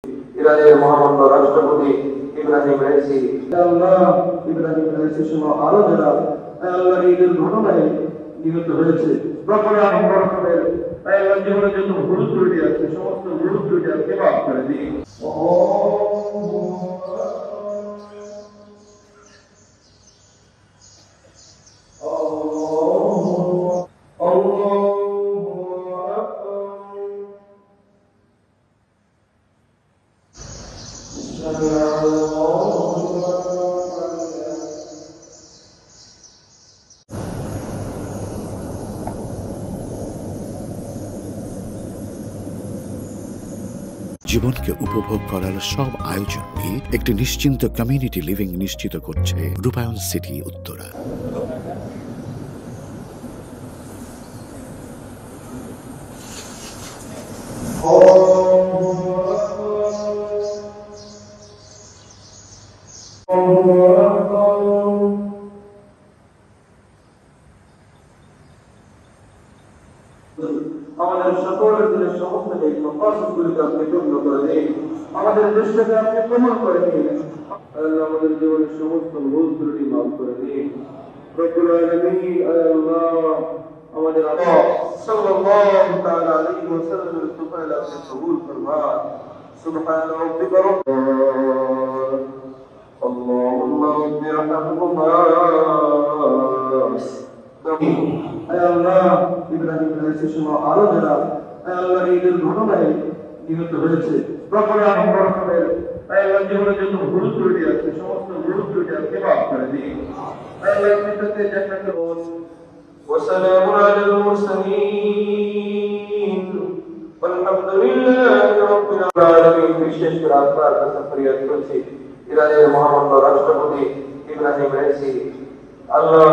ইরানের মহামান্য রাষ্ট্রপতি ইব্রাহিম রাইসি, আল্লাহ ইব্রাহিম রাইসি সহ আরো যারা আল্লাহ এই দুর্ঘটনায় নিহত হয়েছে, রব্বুল আলামিনের আল্লাহ জীবনে যত ভুল ত্রুটি আছে সমস্ত ভুল ত্রুটি আজকে মাফ করে দিন। জীবনকে উপভোগ করার সব আয়োজন নিয়ে একটি নিশ্চিন্ত কমিউনিটি লিভিং নিশ্চিত করছে রূপায়ণ সিটি উত্তরা। আমাদের সকলের দিনের সমস্ত মকসদগুলিকে আপনি পূর্ণ করে দিন, আমাদের দেশটাকে আপনি কমল করে দিন, আমাদের জীবনের সমস্ত ভুল ত্রুটি মাফ করে দিন। রব্বুল আলামিন আল্লাহ আমাদের আল্লাহ সাল্লাল্লাহু তাআলা আলাইহি ওয়াসাল্লামের সুফাইল আপনি কবুল ফরমান। সুবহান রাব্বিকা আল্লাহুম্মা রাব্বিরহামহুমা। আল্লাহ ইব্রাহিম রাইসি সহ আরো যারা আল্লাহ এই দুর্ঘটনায় নিহত হয়েছে, রব্বুল আলামিনের আল্লাহ জীবনে যত ভুল ত্রুটি আছে সমস্ত ভুল ত্রুটি আজকে মাফ করে দিন। আল্লাহ আপনাকে জান্নাতে ওয়া সালামুন আলাল মুরসালিন আলহামদুলিল্লাহি রাব্বিল আলামিন। বিশেষ করে আপনার কাছে ফরিয়াদ করছি ইরানের মহামান্য রাষ্ট্রপতি ইব্রাহিম রাইসি, আল্লাহ